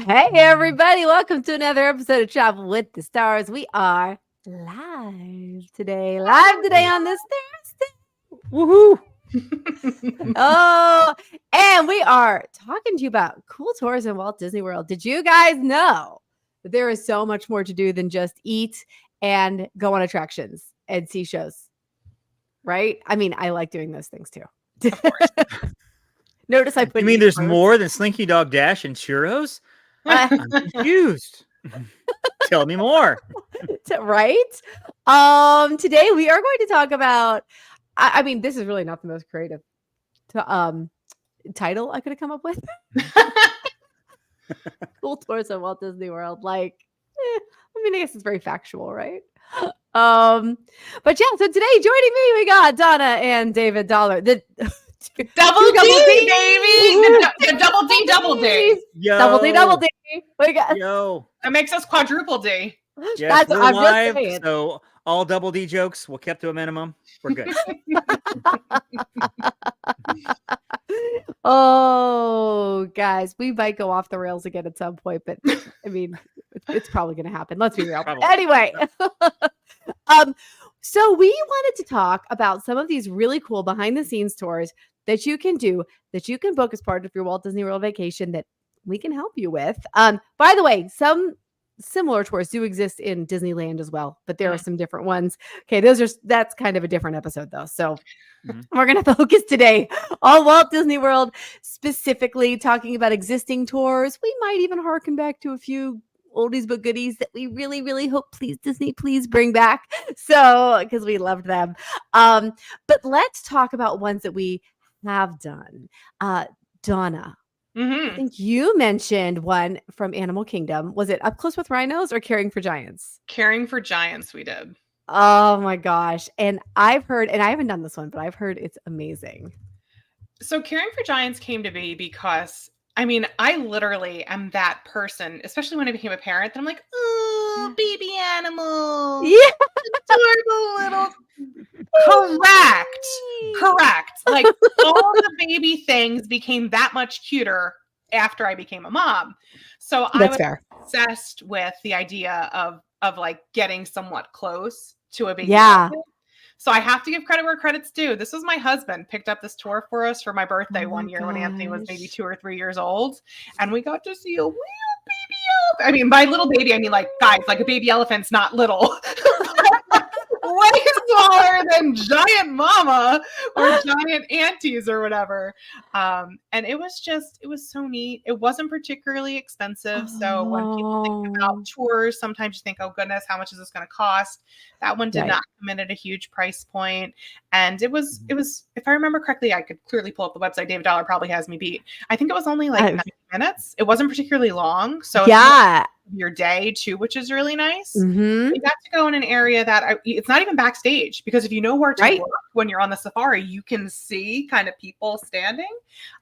Hey, everybody. Welcome to another episode of Travel with the Stars. We are live today on this Thursday. Woohoo! Oh, and we are talking to you about cool tours in Walt Disney World. Did you guys know that there is so much more to do than just eat and go on attractions and see shows? Right? I mean, I like doing those things too. Of course. Notice I put. You mean there's more than Slinky Dog Dash and churros? I'm confused. Tell me more. Right? Today we are going to talk about. I mean, this is really not the most creative title I could have come up with. Cool tours of Walt Disney World. I guess it's very factual, right? But yeah, so today joining me, we got Donna and David Dollar. The double D, baby. The double D. Yo. Double D. We got. Yo. That makes us quadruple D. Yes, we're I'm live, just saying. so all double D jokes we'll kept to a minimum. We're good. Oh, guys, we might go off the rails again at some point, but I mean, it's probably going to happen. Let's be real. Probably. Anyway, so we wanted to talk about some of these really cool behind the scenes tours that you can do, that you can book as part of your Walt Disney World vacation that we can help you with. By the way, some similar tours do exist in Disneyland as well, but there are some different ones. Okay, that's kind of a different episode though. So we're going to focus today on Walt Disney World, specifically talking about existing tours. We might even harken back to a few oldies but goodies that we really, really hope Disney please bring back. So, because we loved them. But let's talk about ones that we have done. Donna, I think you mentioned one from Animal Kingdom. Was it Up Close with Rhinos or Caring for Giants? Caring for Giants, we did. Oh my gosh. And I've heard, and I haven't done this one, but I've heard it's amazing. So Caring for Giants came to be because, I mean, I literally am that person, especially when I became a parent, that I'm like, oh, baby animal. Yeah. Adorable little. Correct. Like all the baby things became that much cuter after I became a mom. So I was obsessed with the idea of like getting somewhat close to a baby. Yeah. So I have to give credit where credit's due. This was my husband picked up this tour for us for my birthday one year when Anthony was maybe 2 or 3 years old. And we got to see a little baby elephant. I mean, by little baby, I mean like, guys, like a baby elephant's not little. Way smaller than Giant Mama or Giant Aunties or whatever. And it was so neat. It wasn't particularly expensive. So when people think about tours, sometimes you think, oh goodness, how much is this going to cost? That one did not come in at a huge price point. And it was, if I remember correctly, I could clearly pull up the website. David Dollar probably has me beat. I think it was only like 90 minutes. It wasn't particularly long. So your day too, which is really nice. You got to go in an area that it's not even backstage, because if you know where to look when you're on the safari, you can see kind of people standing.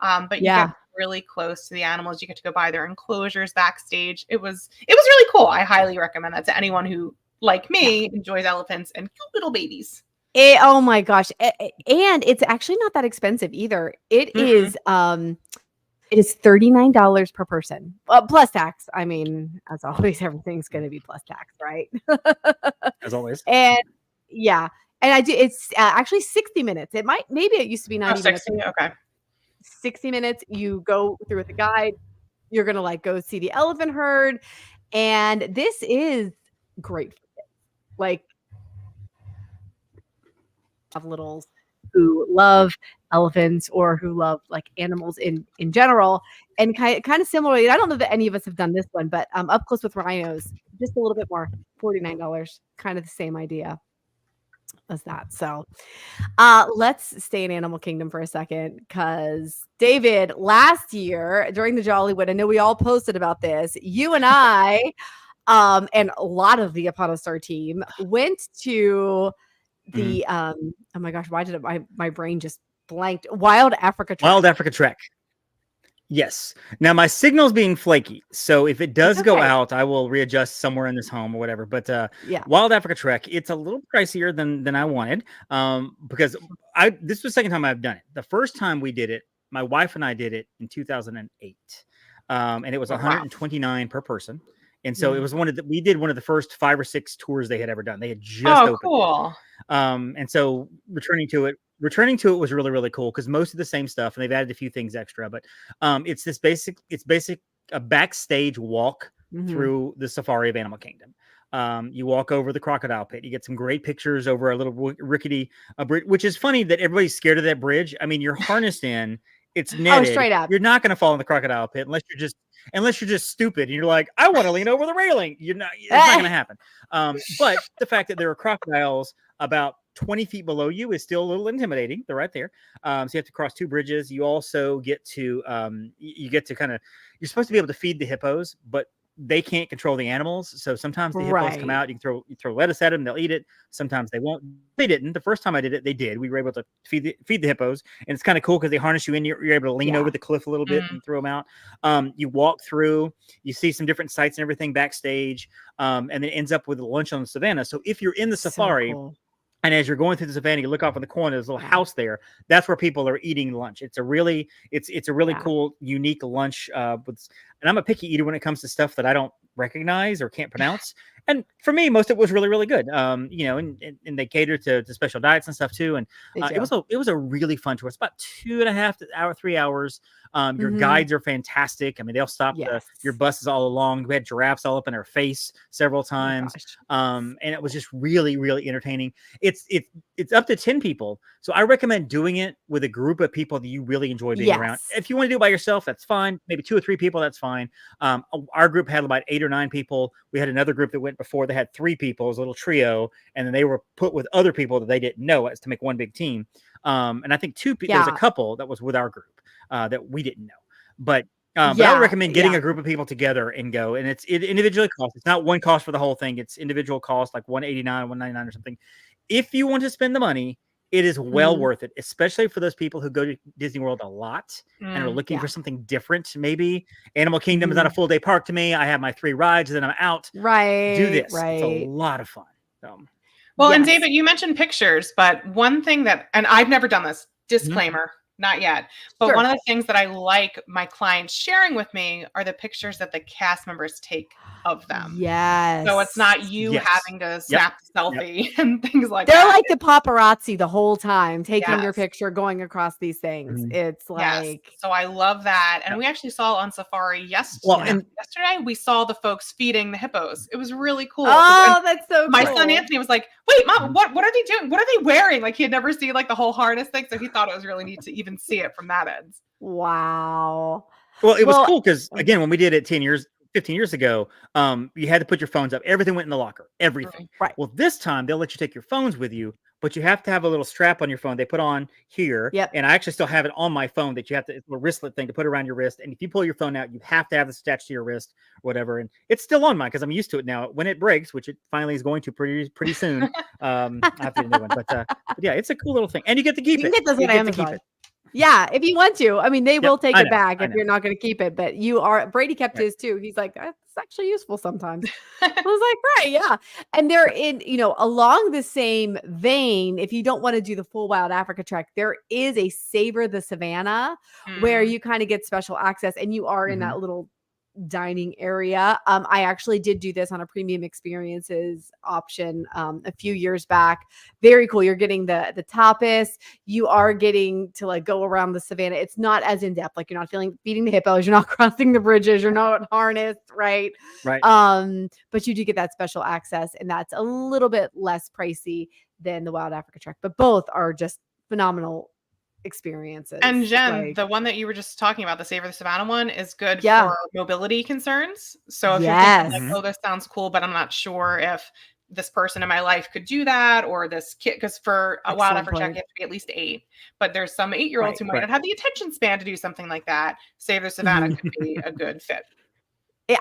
But you get really close to the animals. You get to go by their enclosures backstage. It was really cool. I highly recommend that to anyone who, like me, enjoys elephants and cute little babies. Oh my gosh. And it's actually not that expensive either. It is $39 per person, plus tax. I mean, as always, everything's going to be plus tax, right? As always. And yeah, and I do. It's actually 60 minutes. Maybe it used to be 90 minutes. 60, okay. 60 minutes. You go through with a guide. You're gonna like go see the elephant herd, and this is great for kids. Like, of littles who love elephants or who love like animals in general, and kind of similarly, I don't know that any of us have done this one, but Up Close with Rhinos, just a little bit more, $49, kind of the same idea as that. So let's stay in Animal Kingdom for a second, because David, last year during the Jollywood, I know we all posted about this, you and I and a lot of the Upon a Star team went to the oh my gosh, why did my brain just blanked? Wild Africa Trek. Yes. Now my signal's being flaky, so if it does go out, I will readjust somewhere in this home or whatever. But Wild Africa Trek, it's a little pricier than I wanted, because this was the second time I've done it. The first time we did it, my wife and I did it in 2008. and it was Oh, wow. 129 per person. And so it was we did one of the first 5 or 6 tours they had ever done. They had just opened. Cool. And so returning to it was really, really cool because most of the same stuff, and they've added a few things extra, but it's a backstage walk through the safari of Animal Kingdom. You walk over the crocodile pit. You get some great pictures over a little rickety bridge, which is funny that everybody's scared of that bridge. I mean, you're harnessed in, it's netted. Straight up. You're not going to fall in the crocodile pit unless you're just stupid and you're like, I want to lean over the railing. It's not going to happen. But the fact that there are crocodiles about 20 feet below you is still a little intimidating. They're right there. So you have to cross 2 bridges. You also get to you're supposed to be able to feed the hippos, but they can't control the animals. So sometimes the hippos come out, you throw lettuce at them, they'll eat it. Sometimes they won't. They didn't. The first time I did it, they did. We were able to feed the hippos, and it's kind of cool because they harness you in. You're able to lean over the cliff a little bit and throw them out. You walk through, you see some different sights and everything backstage, and then it ends up with a lunch on the savannah. So if you're in the safari, cool. And as you're going through the savannah, you look off in the corner, there's a little house there. That's where people are eating lunch. It's a really cool, unique lunch. And I'm a picky eater when it comes to stuff that I don't recognize or can't pronounce. And for me, most of it was really, really good. And they cater to special diets and stuff too. And it was a really fun tour. It's about 2.5 to 3 hours. Your guides are fantastic. I mean, they'll stop your buses all along. We had giraffes all up in our face several times. And it was just really, really entertaining. It's up to 10 people. So I recommend doing it with a group of people that you really enjoy being around. If you want to do it by yourself, that's fine. Maybe 2 or 3 people, that's fine. Our group had about 8 or 9 people. We had another group that went before. They had 3 people, it was a little trio, and then they were put with other people that they didn't know as to make one big team. And I think 2 people, there was a couple that was with our group that we didn't know. But I would recommend getting a group of people together and go. And it individually costs. It's not one cost for the whole thing. It's individual cost, like $189, $199 or something. If you want to spend the money, it is well worth it, especially for those people who go to Disney World a lot and are looking for something different. Maybe Animal Kingdom is not a full day park to me. I have my 3 rides and then I'm out. Right. Do this. It's a lot of fun. Well, and David, you mentioned pictures, but one thing and I've never done this, disclaimer, not yet. But one of the things that I like my clients sharing with me are the pictures that the cast members take of them. Yes. So it's not you having to snap the selfie and things like that. They're like the paparazzi the whole time, taking your picture, going across these things. It's like... So I love that. And we actually saw on Safari yesterday, we saw the folks feeding the hippos. It was really cool. Oh, that's so cool. My son Anthony was like, wait, Mom, what are they doing? What are they wearing? Like he had never seen like the whole harness thing. So he thought it was really neat to even see it from that end. Wow. Well, it was cool because again, when we did it 15 years ago, you had to put your phones up. Everything went in the locker. Everything. Right. Well, this time they'll let you take your phones with you, but you have to have a little strap on your phone they put on here. Yep. And I actually still have it on my phone that you have to, it's a wristlet thing to put around your wrist. And if you pull your phone out, you have to have this attached to your wrist or whatever. And it's still on mine because I'm used to it now. When it breaks, which it finally is going to pretty soon, I have to get a new one. But yeah, it's a cool little thing. And you get to keep it. You can get this on Amazon. Yeah, if you want to. I mean, they will take it back if you're not going to keep it. But Brady kept his too. He's like, that's actually useful sometimes. I was like, right, yeah. And they're in, along the same vein, if you don't want to do the full Wild Africa trek, there is a Savor the Savannah where you kind of get special access and you are in that little dining area. I actually did do this on a premium experiences option a few years back. Very cool. You're getting the tapas. You are getting to like go around the savannah. It's not as in depth. Like you're not feeding the hippos. You're not crossing the bridges. You're not harnessed. Right. But you do get that special access, and that's a little bit less pricey than the Wild Africa trek. But both are just phenomenal experiences. And Jen, the one that you were just talking about, the Savor the Savannah one, is good for mobility concerns. So if you're thinking like, oh, this sounds cool, but I'm not sure if this person in my life could do that, or this kid, because for a Wild Africa trek, you have to be at least 8. But there's some 8-year-olds who might not have the attention span to do something like that. Savor the Savannah could be a good fit.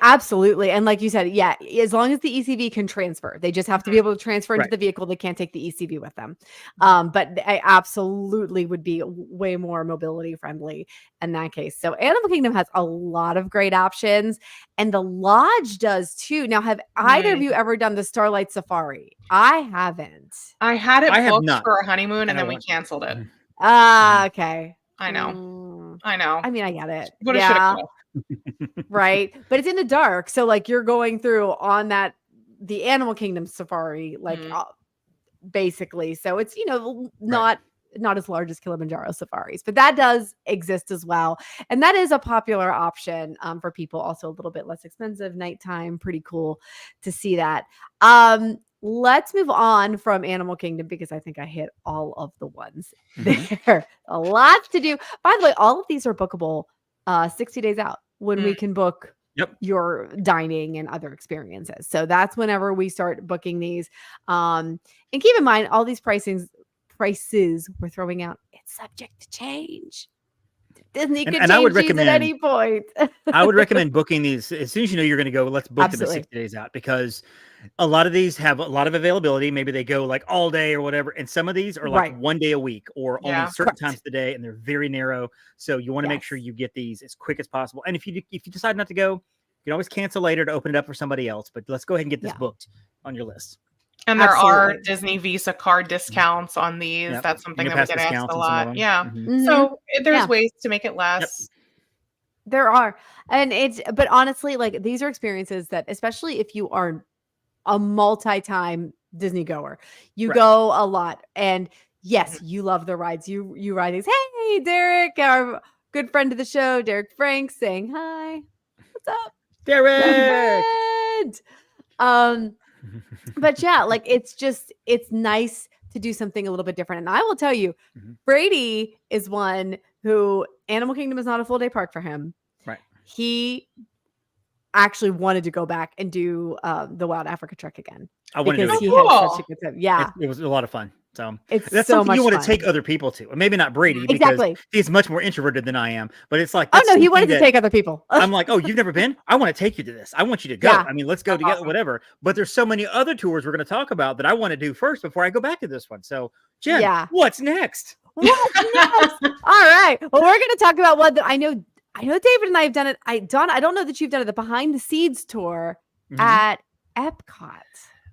Absolutely. And like you said, as long as the ECV can transfer, they just have to be able to transfer into the vehicle. They can't take the ECV with them. But I absolutely would be way more mobility friendly in that case. So Animal Kingdom has a lot of great options, and the lodge does too. Now, have either of you ever done the Starlight Safari? I haven't. I had it booked for a honeymoon and then we canceled it. Okay. I know. I know. I mean, I get it. But it should have right? But it's in the dark. So like you're going through on the Animal Kingdom safari, like basically. So it's, not as large as Kilimanjaro safaris, but that does exist as well. And that is a popular option for people. Also a little bit less expensive, nighttime, pretty cool to see that. Let's move on from Animal Kingdom because I think I hit all of the ones there. A lot to do. By the way, all of these are bookable 60 days out when we can book your dining and other experiences. So that's whenever we start booking these. And keep in mind, all these prices we're throwing out, it's subject to change. Disney could change I would these at any point. I would recommend booking these as soon as you know you're going to go. Let's book them 60 days out because a lot of these have a lot of availability. Maybe they go like all day or whatever. And some of these are like 1 day a week or only certain times of the day. And they're very narrow. So you want to make sure you get these as quick as possible. And if you decide not to go, you can always cancel later to open it up for somebody else. But let's go ahead and get this booked on your list. And there are Disney Visa card discounts on these. Yep. That's something that we get asked a lot. Yeah. So there's ways to make it less. There are. And but honestly, like these are experiences that, especially if you are a multi-time Disney goer, you go a lot. And yes, you love the rides. You ride these. Hey, Derek, our good friend of the show, Derek Franks, saying hi. What's up, Derek? But yeah, like it's nice to do something a little bit different. And I will tell you, Brady is one who Animal Kingdom is not a full day park for him. Right. He actually wanted to go back and do the Wild Africa Trek again. I wanted to do it. Had such a good time. Yeah. It was a lot of fun. So that's so something much you want fun. to take other people to. Maybe not Brady because he's much more introverted than I am. But it's like, oh no, he wanted to take other people. I'm like, oh, you've never been? I want to take you to this. I want you to go. Yeah. I mean, let's go together, whatever. But there's so many other tours we're going to talk about that I want to do first before I go back to this one. So Jen, what's next? What's next? All right. Well, we're going to talk about one that I know David and I have done it. I don't know that you've done it, the behind the scenes tour at Epcot.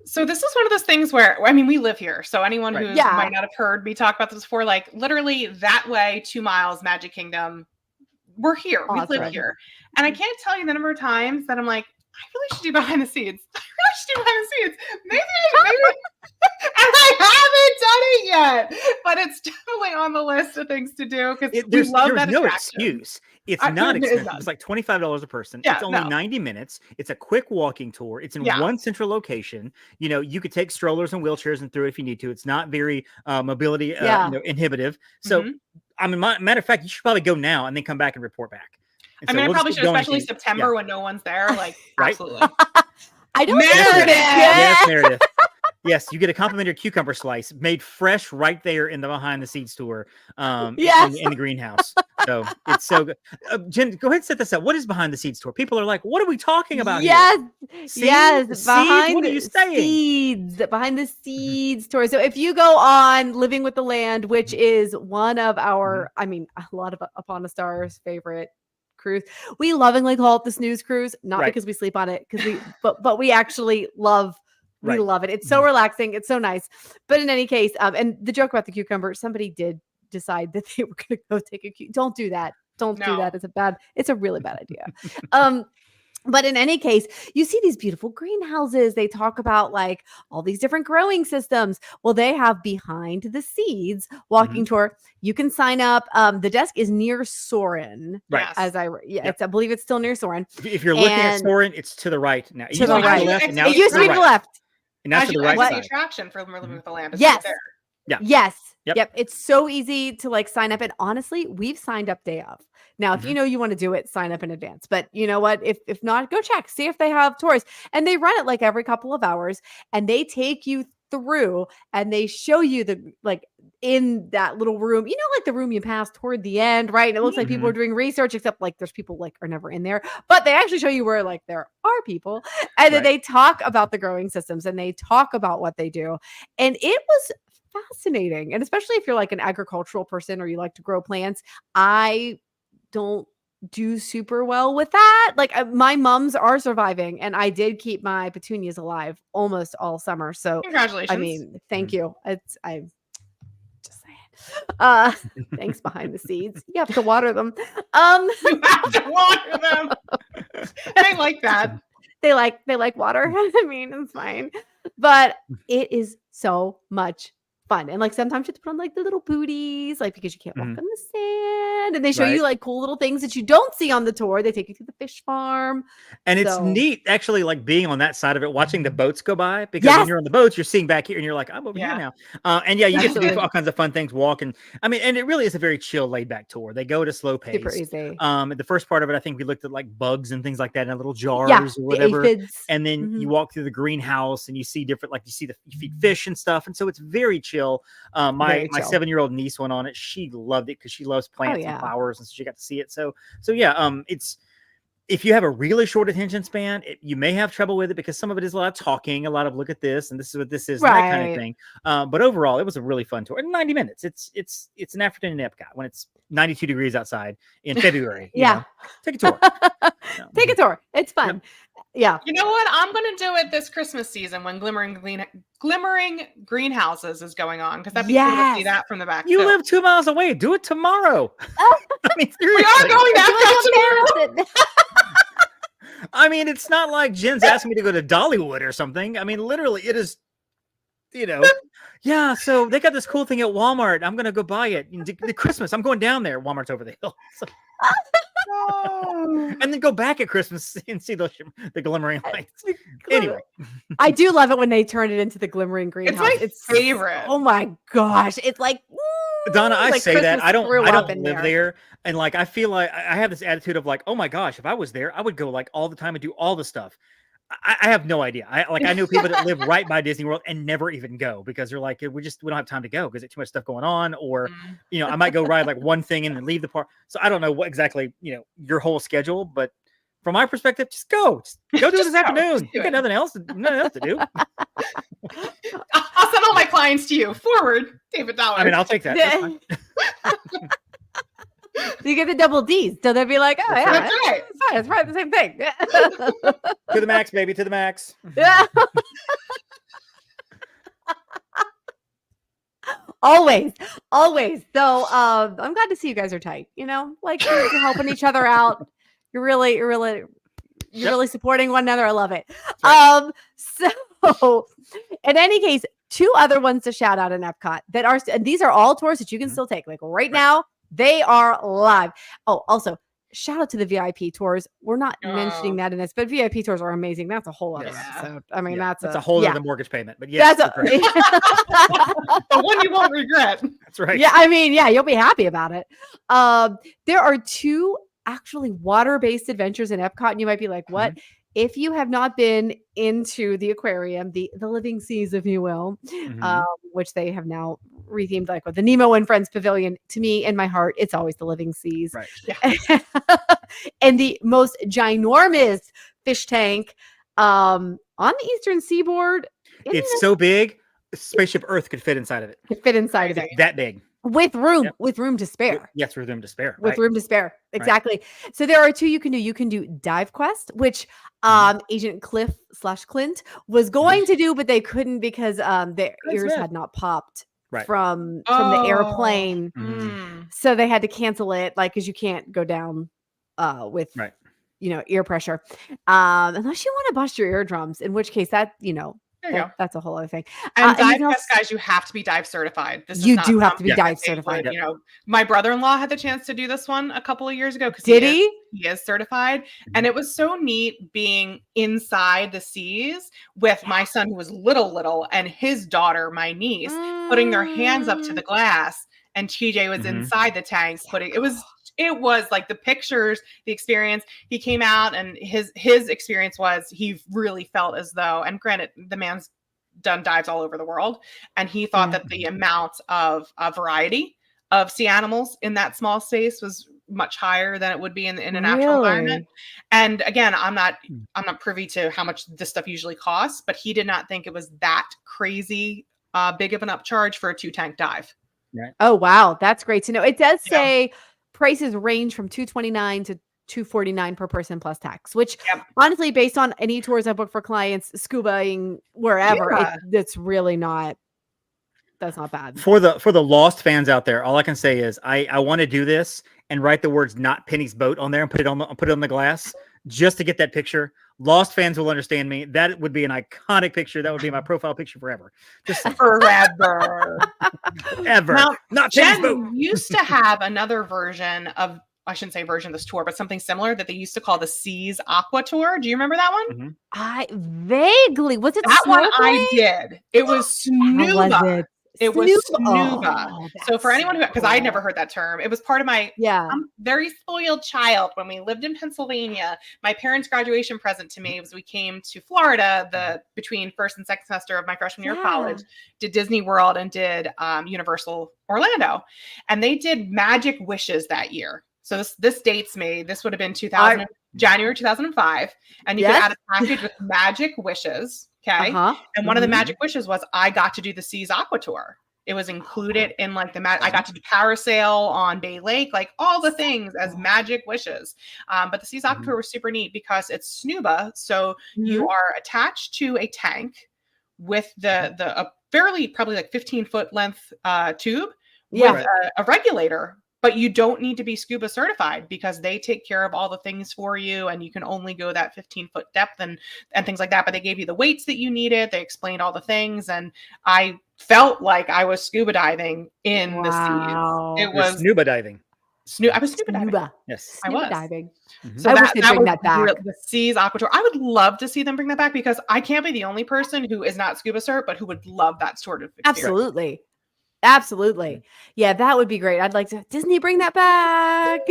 So this is one of those things where, I mean, we live here. So anyone who might not have heard me talk about this before, like literally that way, 2 miles, Magic Kingdom, we're here. We live here. And I can't tell you the number of times that I'm like, I really should do behind the scenes. I really should do behind the scenes. Maybe. And I haven't done it yet, but it's definitely on the list of things to do because we love that. There's no excuse. It's not expensive. It's like $25 a person. It's only 90 minutes. It's a quick walking tour. It's in one central location. You know, you could take strollers and wheelchairs and through it if you need to. It's not very mobility inhibitive. So, I mean, matter of fact, you should probably go now and then come back and report back. And I mean, I probably should, especially September when no one's there. Like, absolutely. I don't Meredith. Yes, Meredith. Yes, you get a complimentary cucumber slice made fresh right there in the behind the scenes tour in the greenhouse. So it's so good. Jen, go ahead and set this up. What is behind the scenes tour? People are like, what are we talking about here? Yes. Behind what are you saying? Behind the seeds tour. So if you go on Living with the Land, which is one of our, I mean, a lot of Upon a Star's favorite cruise. We lovingly call it the snooze cruise, not because we sleep on it, but we actually love it. It's so relaxing. It's so nice. But in any case, and the joke about the cucumber, somebody did decide that they were going to go take a cucumber. Don't do that. Don't do that. It's a really bad idea. But in any case, you see these beautiful greenhouses. They talk about like all these different growing systems. Well, they have behind the seeds walking tour. You can sign up. The desk is near Soarin'. Right. I believe it's still near Soarin'. If you're looking at Soarin', it's to the right now. To the right. It used to be to the left. And that's to the right side. The attraction for Living with the Land is right there. Yeah. Yes. Yep. It's so easy to like sign up. And honestly, we've signed up day of. Now, if you know you want to do it, sign up in advance. But you know what? If not, go check. See if they have tours. And they run it like every couple of hours. And they take you through and they show you the like in that little room, you know, like the room you pass toward the end, right? And it looks like people are doing research, except like there's people like are never in there, but they actually show you where like there are people. And then they talk about the growing systems and they talk about what they do. And it was fascinating. And especially if you're like an agricultural person or you like to grow plants, I don't do super well with that. Like my mums are surviving and I did keep my petunias alive almost all summer. So congratulations. I mean, thank you. I'm just saying. Thanks behind the scenes. You have to water them. You have to water them. I like that. They like water. I mean, it's fine. But it is so much fun. And like sometimes you have to put on like the little booties, like because you can't walk on the sand. And they show you like cool little things that you don't see on the tour. They take you to the fish farm. And it's neat actually, like being on that side of it, watching the boats go by, because when you're on the boats, you're seeing back here and you're like, I'm over here now. And you get to do all kinds of fun things, walking. I mean, and it really is a very chill, laid back tour. They go at a slow pace. Super easy. The first part of it, I think we looked at like bugs and things like that in little jars or whatever. And then you walk through the greenhouse and you see different, like you feed fish and stuff. And so it's very chill. My 7-year-old niece went on it. She loved it because she loves plants and flowers, and so she got to see it. So it's, if you have a really short attention span, you may have trouble with it because some of it is a lot of talking, a lot of look at this and this is what this is, that kind of thing. But overall, it was a really fun tour. 90 minutes. It's an afternoon in Epcot when it's 92 degrees outside in February. You know, take a tour. Take a tour. It's fun. Yeah. You know what? I'm going to do it this Christmas season when Glimmering Greenhouses is going on, because that'd be cool to see that from the back. You live 2 miles away. Do it tomorrow. I mean, seriously. We are going to Epcot tomorrow. I mean, it's not like Jen's asking me to go to Dollywood or something. I mean, literally, it is, so they got this cool thing at Walmart. I'm going to go buy it. The Christmas, I'm going down there. Walmart's over the hill. So. And then go back at Christmas and see the glimmering lights. Anyway, I do love it when they turn it into the glimmering greenhouse. It's my favorite. Oh my gosh. It's like, Donna, I like say Christmas that I don't live there. and like I feel like I have this attitude of like, oh my gosh, if I was there, I would go like all the time and do all the stuff. I have no idea. I know people that live right by Disney World and never even go because they're like, we don't have time to go because there's too much stuff going on, or I might go ride like one thing and then leave the park. So I don't know what exactly your whole schedule, but from my perspective, just go do it this afternoon. You got nothing else to do. I'll send all my clients to you. Forward, David Dollar. I mean, I'll take that. So you get the double D's. So they'll be like, oh, yeah, that's right. It's fine. It's probably the same thing. To the max, baby. To the max. Yeah. Always. So I'm glad to see you guys are tight. Like you're helping each other out. You're really supporting one another. I love it. Right. So in any case, 2 other ones to shout out in Epcot that are, and these are all tours that you can still take. Like right now, they are live. Oh, also shout out to the VIP tours. We're not mentioning that in this, but VIP tours are amazing. That's a whole other episode. I mean, that's a whole other mortgage payment, but yes, that's the one you won't regret. That's right. Yeah. I mean, you'll be happy about it. There are 2 actually water-based adventures in Epcot, and you might be like, what? Mm-hmm. If you have not been into the aquarium, the Living Seas, if you will, which they have now rethemed like with the Nemo and Friends Pavilion, to me, in my heart, it's always the Living Seas. Right. Yeah. And the most ginormous fish tank on the Eastern Seaboard. It's so big, Spaceship Earth could fit inside of it. That big. With room to spare. Yes, with room to spare. With room to spare. Exactly. Right. So there are 2 you can do. You can do Dive Quest, which Agent Cliff/Clint was going to do, but they couldn't because their ears had not popped from the airplane. So they had to cancel it, like, because you can't go down with ear pressure. Unless you want to bust your eardrums, in which case that's a whole other thing. And dive quest, guys, you have to be dive certified. You do have to be dive certified. My brother-in-law had the chance to do this one a couple of years ago. Did he? He is certified. And it was so neat being inside the seas with my son, who was little, and his daughter, my niece, putting their hands up to the glass. And TJ was inside the tanks it was like the pictures, the experience. He came out and his experience was he really felt as though, and granted, the man's done dives all over the world, and he thought that the amount of variety of sea animals in that small space was much higher than it would be in a natural environment. And again, I'm not privy to how much this stuff usually costs, but he did not think it was that crazy big of an upcharge for a 2-tank dive. Right. Oh, wow. That's great to know. It does say prices range from $229 to $249 per person plus tax, which honestly, based on any tours I book for clients, scubaing wherever, it's really not That's not bad. For the Lost fans out there, all I can say is I want to do this and write the words "Not Penny's Boat" on there and put it on the glass just to get that picture. Lost fans will understand me. That would be an iconic picture. That would be my profile picture forever. Just forever. Ever. Now, Not Penny's Boat. Jen used to have another version of, I shouldn't say version of this tour, but something similar that they used to call the Seas Aqua Tour. Do you remember that one? Mm-hmm. I vaguely, was it that snorkeling? one I did. It was Snuba. How was it? It was Snuba. Oh, So for anyone who, because I had cool. never heard that term, it was part of my, I'm very spoiled child. When we lived in Pennsylvania, my parents' graduation present to me was we came to Florida between first and second semester of my freshman year of college, did Disney World and did Universal Orlando. And they did Magic Wishes that year. So this dates me. This would have been January 2005. And you could add a package with Magic Wishes. Okay. And one of the Magic Wishes was I got to do the Seas Aqua Tour. It was included in like I got to do parasail on Bay Lake, like all the things as Magic Wishes. But the Seas Aqua Tour was super neat because it's snuba. So you are attached to a tank with a fairly probably like 15-foot length tube with a regulator. But you don't need to be scuba certified because they take care of all the things for you, and you can only go that 15-foot depth and things like that. But they gave you the weights that you needed. They explained all the things, and I felt like I was scuba diving in the seas. It was scuba diving. I was scuba diving. Yes, I was diving. So I wish they'd bring that back. The Seas Aqua Tour. I would love to see them bring that back because I can't be the only person who is not scuba cert, but who would love that sort of experience. Absolutely. Yeah, that would be great. I'd like to Disney bring that back.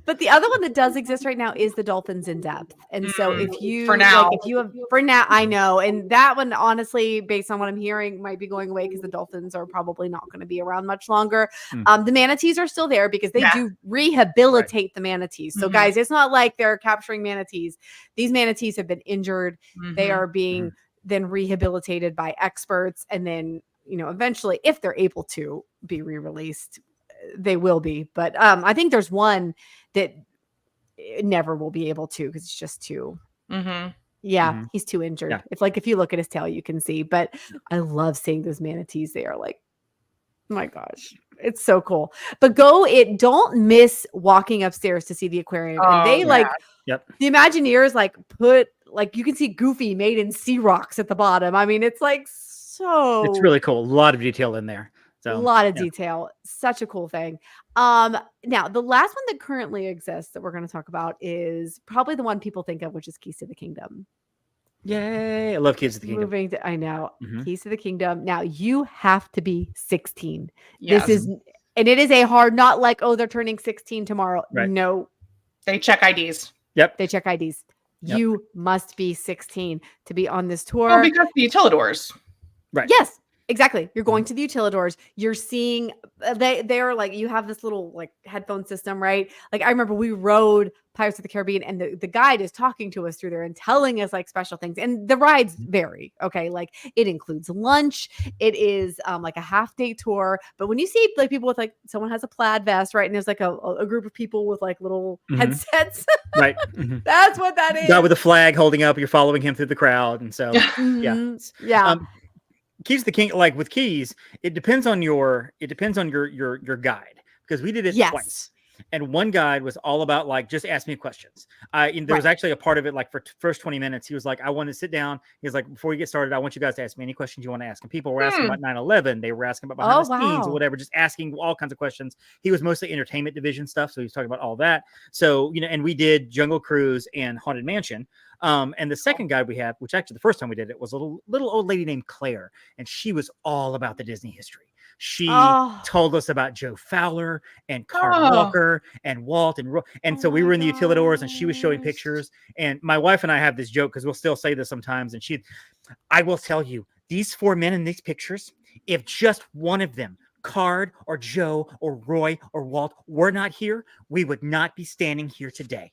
But the other one that does exist right now is the Dolphins in Depth. And so if you I know. And that one, honestly, based on what I'm hearing, might be going away because the dolphins are probably not going to be around much longer. The manatees are still there because they do rehabilitate the manatees. So guys, it's not like they're capturing manatees. These manatees have been injured. They are being then rehabilitated by experts, and then eventually, if they're able to be re-released, they will be. But I think there's one that never will be able to because it's just too. He's too injured. If you look at his tail, you can see. But I love seeing those manatees. They are like, my gosh, it's so cool. But don't miss walking upstairs to see the aquarium. And they the Imagineers put you can see Goofy made in sea rocks at the bottom. I mean, it's like. So it's really cool. A lot of detail in there. So a lot of detail. Such a cool thing. Now the last one that currently exists that we're going to talk about is probably the one people think of, which is Keys to the Kingdom. Yay. I love Keys to the Kingdom. I know. Keys to the Kingdom. Now you have to be 16. Yes. And it is a hard, not like, they're turning 16 tomorrow. Right. No. They check IDs. Yep. They check IDs. Yep. You must be 16 to be on this tour. Well, because the utilidors. Right. Yes, exactly. You're going to the utilidors. You're seeing they're like, you have this little headphone system, right? Like I remember we rode Pirates of the Caribbean and the guide is talking to us through there and telling us special things. And the rides vary. Okay. It includes lunch. It is a half day tour. But when you see people with someone has a plaid vest, right? And there's a group of people with little headsets. Right. That's what that is. Guy with a flag holding up, you're following him through the crowd. And so yeah. Keys to the King, with Keys, it depends on your guide, because we did it twice. And one guide was all about just ask me questions. There was actually a part of it for first 20 minutes. He was like, I want to sit down. He was like, before you get started, I want you guys to ask me any questions you want to ask. And people were asking about 9/11. They were asking about behind the scenes or whatever, just asking all kinds of questions. He was mostly entertainment division stuff. So he was talking about all that. So, and we did Jungle Cruise and Haunted Mansion. And the second guide we had, which actually the first time we did it, was a little old lady named Claire. And she was all about the Disney history. She told us about Joe Fowler and Carl Walker and Walt and so we were in the utilidors and she was showing pictures. And my wife and I have this joke because we'll still say this sometimes. And I will tell you, these 4 men in these pictures, if just one of them, Card or Joe or Roy or Walt, were not here, we would not be standing here today.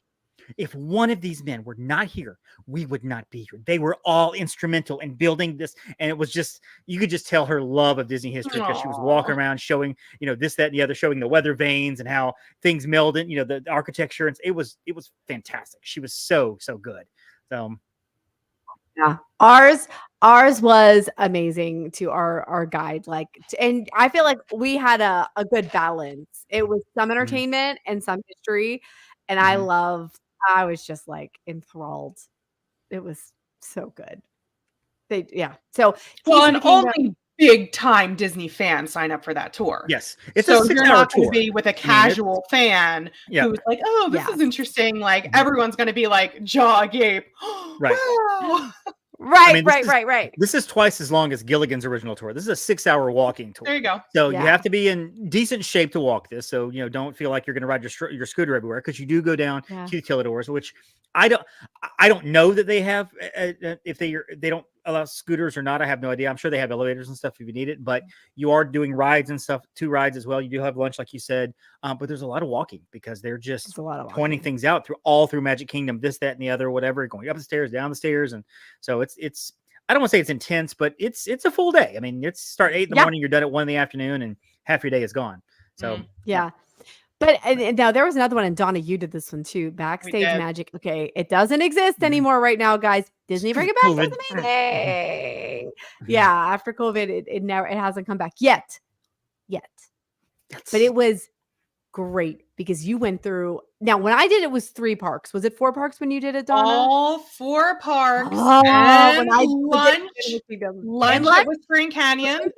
If one of these men were not here, we would not be here. They were all instrumental in building this. And it was just, you could just tell her love of Disney history because she was walking around showing, this, that, and the other, showing the weather vanes and how things melded, the architecture. And it was fantastic. She was so good. So Yeah. Ours was amazing to our guide. Like, and I feel like we had a good balance. It was some entertainment and some history. And I was just like enthralled. It was so good. So Well, Keys of and the Kingdom. only big time Disney fans sign up for that tour. Yes, it's so a 6-hour you're not going tour. to be with a casual fan who's like, oh, this is interesting. Like everyone's going to be like jaw agape. Right. Wow. Right. This is twice as long as Gilligan's original tour. This is a 6-hour walking tour. There you go. So you have to be in decent shape to walk this. So, don't feel like you're going to ride your scooter everywhere, because you do go down to utility, which I don't know that they have, if they don't allow scooters or not. I have no idea. I'm sure they have elevators and stuff if you need it, but you are doing rides and stuff, 2 rides as well. You do have lunch, like you said, but there's a lot of walking because they're just pointing things out through Magic Kingdom, this, that, and the other, whatever, going up the stairs, down the stairs. And so it's, I don't want to say it's intense, but it's a full day. I mean, it's start 8 in the morning, you're done at 1 in the afternoon, and half your day is gone. So But and now there was another one, and Donna, you did this one too. Backstage Magic. Okay, it doesn't exist anymore right now, guys. Disney bring it back. It's amazing. After COVID, it hasn't come back yet. But it was great because you went through. Now, when I did it was 3 parks. Was it 4 parks when you did it, Donna? All 4 parks. And when I lunch was Spring Canyon.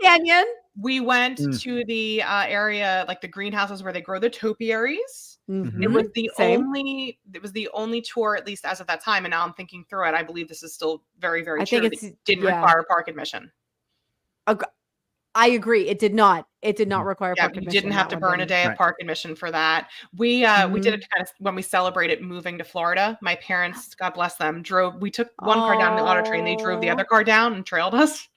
We went to the area, like the greenhouses where they grow the topiaries. It was the only tour, at least as of that time. And now I'm thinking through it. I believe this is still very, very true. It didn't require park admission. I agree. It did not. It did not require park admission. You didn't have to burn a day of park admission for that. We did it kind of when we celebrated moving to Florida. My parents, God bless them, we took one car down in the auto train. They drove the other car down and trailed us.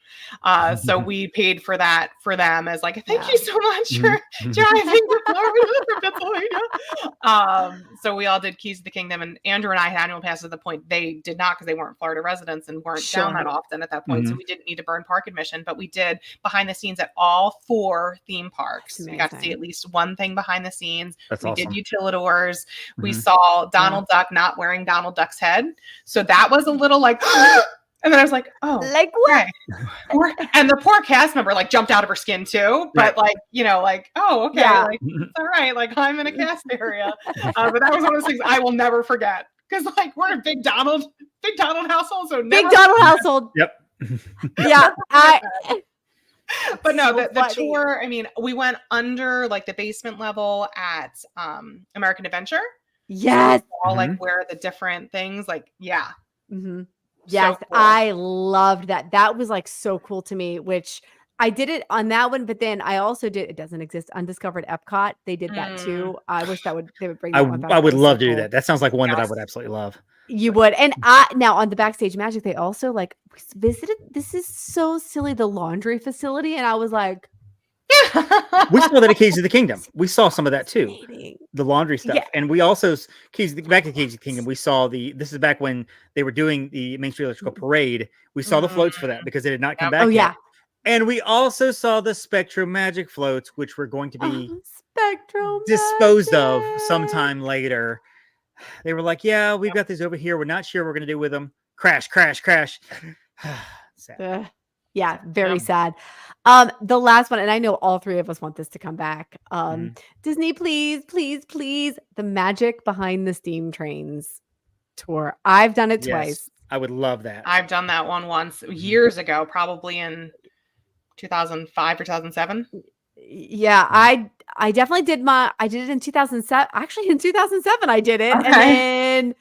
So we paid for that for them as like, thank you so much for driving to Florida from Pennsylvania. So we all did Keys of the Kingdom, and Andrew and I had annual passes at the point. They did not, because they weren't Florida residents and weren't down that often at that point. So we didn't need to burn park admission, but we did behind the scenes at all 4 theme parks. We got to see at least one thing behind the scenes. We did utilidors. We saw Donald Duck not wearing Donald Duck's head. So that was a little like and then I was like, oh, like what? Okay. And the poor cast member like jumped out of her skin too. But like, oh, okay. Like, it's all right. Like, I'm in a cast area. But that was one of those things I will never forget. Because like we're a big Donald household. So big Donald household. Yep. But no, the tour, I mean, we went under like the basement level at American Adventure. Yes. All like where the different things like, Yes, so cool. I loved that. That was like so cool to me, which I did it on that one, but then I also did, it doesn't exist, Undiscovered Epcot. They did that too. I wish they would bring that one back. I would love to do that. That sounds like one that I would absolutely love. You would. And now on the Backstage Magic, they also like visited, this is so silly, the laundry facility. And I was like, we saw that at Keys of the Kingdom. We saw some of that too, the laundry stuff. And we also back to Keys of the Kingdom. We saw this is back when they were doing the Main Street Electrical Parade. We saw the floats for that because they did not come back yet. And we also saw the Spectro Magic floats, which were going to be disposed of sometime later. They were like, yeah, we've got these over here. We're not sure what we're going to do with them. Crash. Sad. Very sad. The last one, and I know all 3 of us want this to come back. Disney, please, the Magic Behind the Steam Trains tour. I've done it twice. I would love that. I've done that one once years ago, probably in 2005 or 2007. Yeah, I definitely did I did it in 2007. Actually, in 2007, I did it. Okay. And then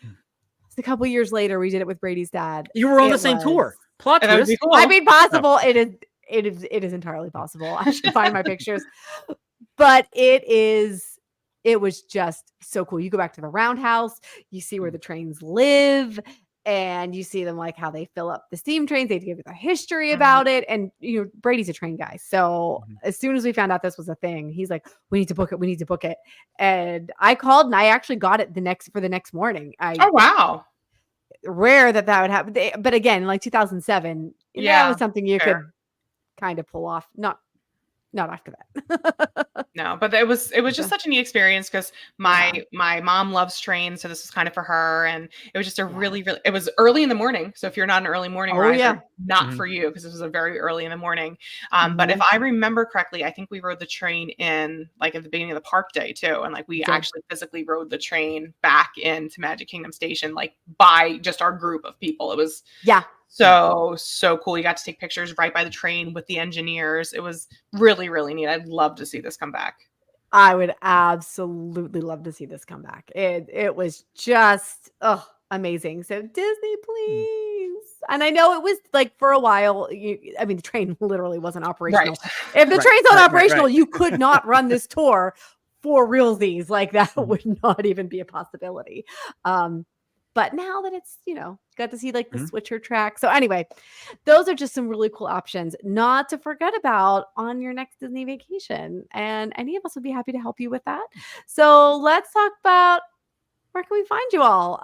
a couple years later, we did it with Brady's dad. You were on the same tour. Plot twist. Cool. I mean, possible. Oh. It is entirely possible. I should find my pictures. But it was just so cool. You go back to the Roundhouse, you see where the trains live, and you see them like how they fill up the steam trains. They give you the history about it. And Brady's a train guy. So as soon as we found out this was a thing, he's like, we need to book it. And I called and I actually got it for the next morning. Oh, wow. Rare that would happen. But again, like 2007, that was something you could kind of pull off. Not not after that. No, but it was just such a neat experience because my mom loves trains, so this was kind of for her, and it was just a really it was early in the morning. So if you're not an early morning riser, not for you because this was a very early in the morning. But if I remember correctly, I think we rode the train in like at the beginning of the park day too, and like we actually physically rode the train back into Magic Kingdom Station like by just our group of people. It was so cool. You got to take pictures right by the train with the engineers. It was really, really neat. I'd love to see this come back. I would absolutely love to see this come back. It was just amazing. So Disney, please. And I know it was like for a while. I mean, the train literally wasn't operational. Right. If the train's not operational, you could not run this tour for realsies. Like that would not even be a possibility. But now that it's, got to see like the switcher track. So anyway, those are just some really cool options not to forget about on your next Disney vacation. And any of us would be happy to help you with that. So let's talk about where can we find you all?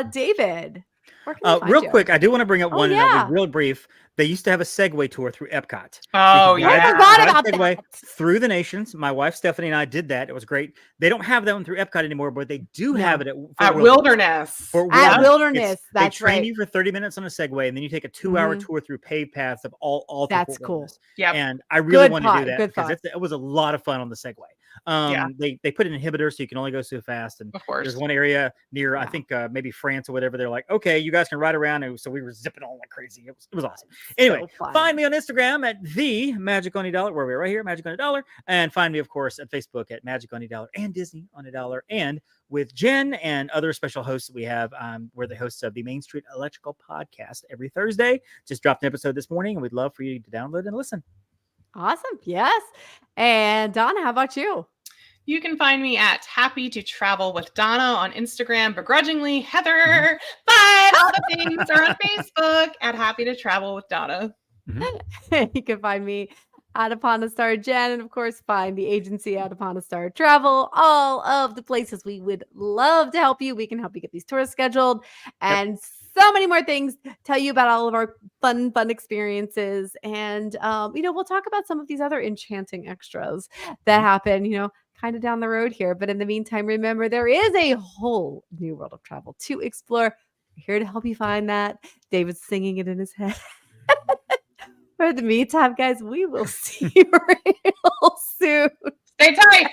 David, where can we find real you? quick, I do want to bring up one real brief. They used to have a Segway tour through Epcot. Oh, I forgot about Segway that. Through the nations. My wife, Stephanie, and I did that. It was great. They don't have that one through Epcot anymore, but they do have it at Wilderness. At Wilderness. That's they train you for 30 minutes on a Segway, and then you take a 2-hour tour through paved paths of all That's cool. Yeah. And I really want to do that because it was a lot of fun on the Segway. They put an inhibitor so you can only go so fast. And of course, there's one area near, I think maybe France or whatever. They're like, okay, you guys can ride around. And so we were zipping on like crazy. It was awesome. Anyway, find me on Instagram at the Magic on $1, where we're right here, Magic on $1. And find me, of course, at Facebook at Magic on $1 and Disney on $1. And with Jen and other special hosts that we have, we're the hosts of the Main Street Electrical Podcast every Thursday. Just dropped an episode this morning, and we'd love for you to download and listen. Awesome. Yes. And Donna, how about you? You can find me at Happy to Travel with Donna on Instagram, begrudgingly Heather, but all the things are on Facebook at Happy to Travel with Donna. You can find me at Upon a Star Jen, and of course find the agency at Upon a Star Travel. All of the places we would love to help you. We can help you get these tours scheduled and so many more things. Tell you about all of our fun experiences, and we'll talk about some of these other enchanting extras that happen. Kind of down the road here. But in the meantime, remember, there is a whole new world of travel to explore. We're here to help you find that. David's singing it in his head. For the meantime, guys, we will see you real soon. Stay tight.